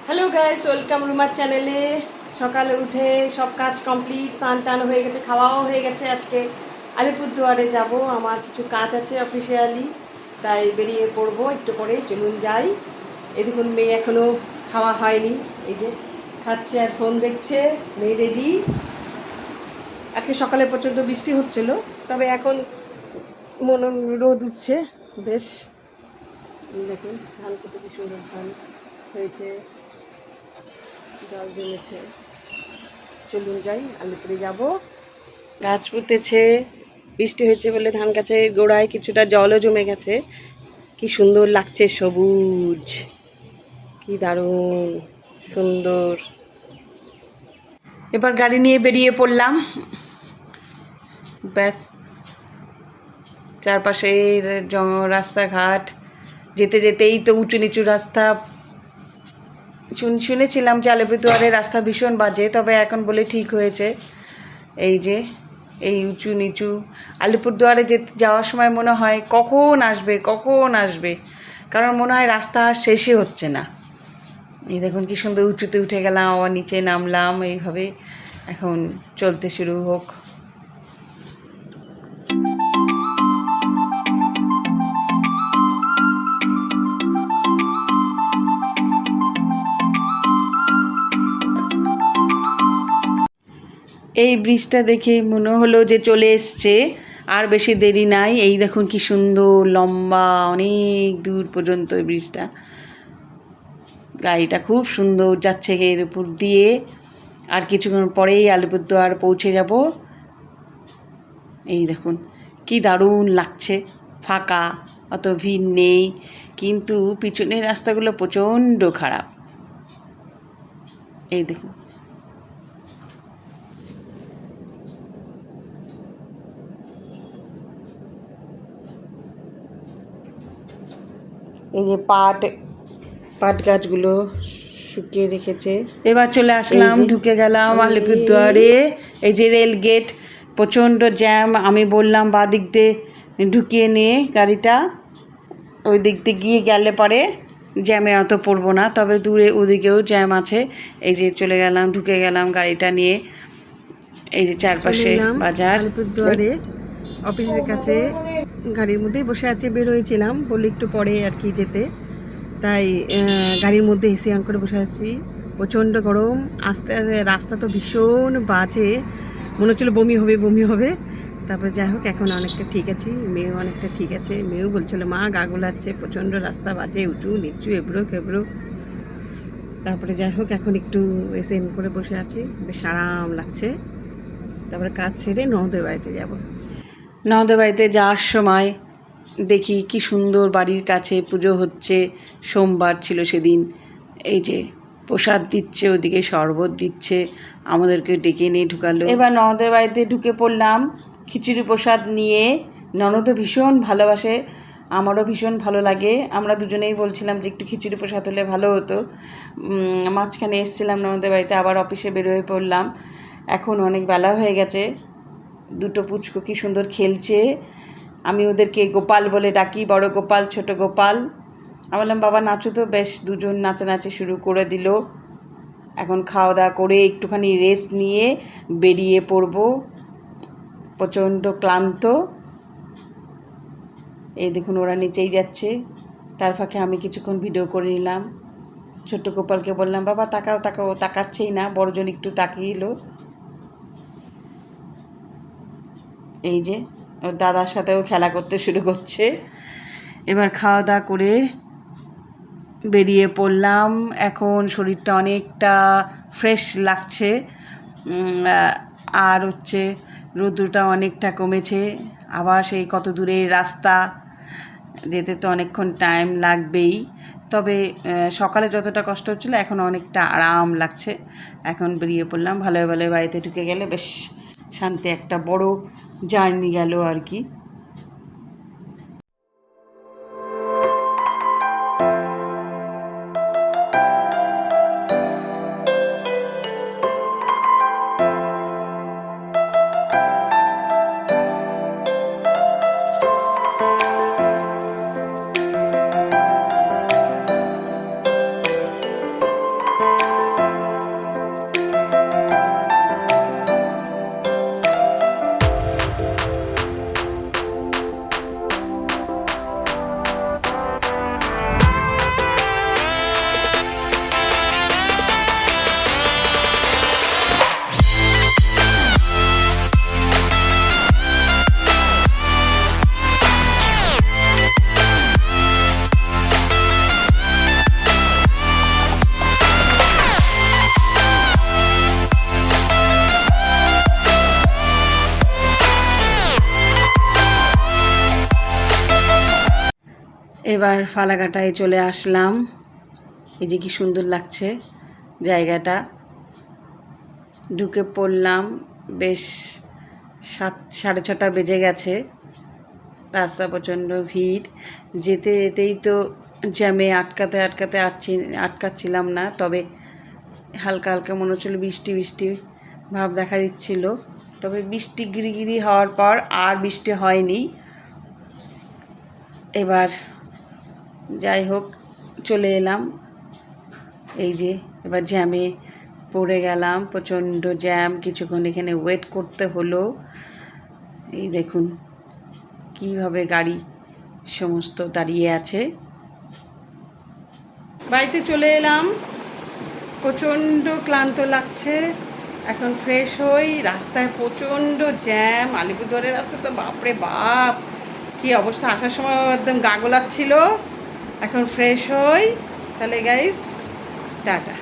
Hello guys, welcome রুমার চ্যানেলে। সকালে উঠে সব কাজ কমপ্লিট, স্নান টান হয়ে গেছে, খাওয়াও হয়ে গেছে। আজকে আলিপুরদুয়ারে যাব, আমার কিছু কাজ আছে অফিসিয়ালি, তাই বেরিয়ে পড়বো একটু পরে। চলুন যাই। এদিকে মেয়ে এখনও খাওয়া হয়নি, এই যে খাচ্ছে আর ফোন দেখছে। মেয়ে রেডি। আজকে সকালে প্রচণ্ড বৃষ্টি হচ্ছিল, তবে এখন রোদ উঠছে বেশ। দেখুন ধান কত কি সুন্দর ধান হয়েছে, জল জমেছে। চলুন যাই, আলিপুরে যাব। গাছ পুঁতেছে, বৃষ্টি হয়েছে বলে ধান গাছের গোড়ায় কিছুটা জলও জমে গেছে। কি সুন্দর লাগছে, সবুজ, কি দারুণ সুন্দর। এবার গাড়ি নিয়ে বেরিয়ে পড়লাম। ব্যাস, চারপাশের রাস্তাঘাট, যেতে যেতেই তো উঁচু নিচু রাস্তা। শুনেছিলাম যে আলিপুরদুয়ারের রাস্তা ভীষণ বাজে, তবে এখন বলে ঠিক হয়েছে। এই যে এই উঁচু নিচু আলিপুরদুয়ারে যাওয়ার সময় মনে হয় কখন আসবে, কারণ মনে হয় রাস্তা শেষই হচ্ছে না। এই দেখুন কি সুন্দর উঁচুতে উঠে গেলাম, আবার নিচে নামলাম, এইভাবে এখন চলতে শুরু হোক। এই ব্রিজটা দেখে মনে হলো যে চলে এসছে, আর বেশি দেরি নাই। এই দেখুন কি সুন্দর লম্বা, অনেক দূর পর্যন্ত এই ব্রিজটা। গাড়িটা খুব সুন্দর যাচ্ছে এর উপর দিয়ে। আর কিছুক্ষণ পরেই আলিপুরদুয়ার পৌঁছে যাব। এই দেখুন কি দারুণ লাগছে, ফাঁকা, অত ভিড় নেই, কিন্তু পিছনের রাস্তাগুলো প্রচণ্ড খারাপ। এই দেখুন, এই যে পাট গাছগুলো শুকিয়ে রেখেছে। এবার চলে আসলাম, ঢুকে গেলাম আলিপুরদুয়ারে। এই যে রেল গেট, প্রচণ্ড জ্যাম। আমি বললাম বাদিক দিয়ে ঢুকিয়ে নিয়ে গাড়িটা, ওই দিক দিয়ে গিয়ে গেলে পরে জ্যামে অত পড়বো না, তবে দূরে ওদিকেও জ্যাম আছে। এই যে চলে গেলাম, ঢুকে গেলাম গাড়িটা নিয়ে। এই যে চারপাশে বাজার। আলিপুরদুয়ারে অফিসের কাছে গাড়ির মধ্যেই বসে আছে, বের হয়েছিলাম বলে একটু পরে আর কি যেতে, তাই গাড়ির মধ্যে এসি অন করে বসে আছি। প্রচণ্ড গরম, আস্তে আস্তে রাস্তা তো ভীষণ বাজে, মনে হচ্ছিলো বমি হবে। তারপরে যাই হোক, এখন অনেকটা ঠিক আছি, মেয়েও অনেকটা ঠিক আছে। মেয়েও বলছিল মা গা গোলাচ্ছে, প্রচণ্ড রাস্তা বাজে, উঁচু নিচু, এবড়ো খেবড়ো। তারপরে যাই হোক, এখন একটু এসি অন করে বসে আছি, বেশ আরাম লাগছে। তারপরে কাজ সেরে ননদের বাড়িতে যাব। ননদের বাড়িতে যাওয়ার সময় দেখি কি সুন্দর, বাড়ির কাছে পুজো হচ্ছে, সোমবার ছিল সেদিন। এই যে প্রসাদ দিচ্ছে, ওদিকে শরবত দিচ্ছে, আমাদেরকে ডেকে নিয়ে ঢুকালো। এবার ননদের বাড়িতে ঢুকে পড়লাম খিচুড়ি প্রসাদ নিয়ে। ননদও ভীষণ ভালোবাসে, আমারও ভীষণ ভালো লাগে। আমরা দুজনেই বলছিলাম যে একটু খিচুড়ি প্রসাদ হলে ভালো হতো। মাঝখানে এসেছিলাম ননদের বাড়িতে, আবার অফিসে বের হয়ে পড়লাম। এখন অনেক বেলা হয়ে গেছে। দুটো পুচকো কি সুন্দর খেলছে, আমি ওদেরকে গোপাল বলে ডাকি, বড় গোপাল ছোট গোপাল। আমি বললাম বাবা নাচো তো, বেশ দুজন নাচানাচি শুরু করে দিল। এখন খাওয়া দাওয়া করে একটুখানি রেস্ট নিয়ে বেরিয়ে পড়ব, প্রচণ্ড ক্লান্ত। এই দেখুন ওরা নিচেই যাচ্ছে, তার ফাঁকে আমি কিছুক্ষণ ভিডিও করে নিলাম। ছোট্ট গোপালকে বললাম বাবা তাকাও, তাকাচ্ছেই না, বড়জন একটু তাকিয়েছিল। এই যে ওর দাদার সাথেও খেলা করতে শুরু করছে। এবার খাওয়া দাওয়া করে বেরিয়ে পড়লাম। এখন শরীরটা অনেকটা ফ্রেশ লাগছে, আর হচ্ছে রোদ্রটা অনেকটা কমেছে। আবার সেই কত দূরে রাস্তা, যেতে তো অনেকক্ষণ টাইম লাগবেই, তবে সকালে যতটা কষ্ট হচ্ছিলো এখন অনেকটা আরাম লাগছে। এখন বেরিয়ে পড়লাম, ভালো ভালো বাড়িতে ঢুকে গেলে বেশ শান্তি, একটা বড় জার্নি গেল আর কি। এবার ফালাকাটায় চলে আসলাম। এই যে কি সুন্দর লাগছে জায়গাটা। ঢুকে পড়লাম, বেশ 7:30 বেজে গেছে। রাস্তা প্রচণ্ড ভিড়, যেতে যেতেই তো জ্যামে আটকাচ্ছিলাম না, তবে হালকা হালকা মনে হচ্ছিল বৃষ্টি বৃষ্টি ভাব দেখা দিচ্ছিল। তবে বৃষ্টি গিরিগিরি হওয়ার পর আর বৃষ্টি হয়নি। এবার যাই হোক চলে এলাম। এই যে এবার জ্যামে পড়ে গেলাম, প্রচণ্ড জ্যাম, কিছুক্ষণ এখানে ওয়েট করতে হলো। এই দেখুন কিভাবে গাড়ি সমস্ত দাঁড়িয়ে আছে। বাড়িতে চলে এলাম, প্রচণ্ড ক্লান্ত লাগছে। এখন ফ্রেশ হই। রাস্তায় প্রচণ্ড জ্যাম, আলিপুরদুয়ারের রাস্তা তো বাপরে বাপ কী অবস্থা, আসার সময় একদম গা গোলাচ্ছিল। এখন ফ্রেশ হই, তাহলে গাইস টাটা।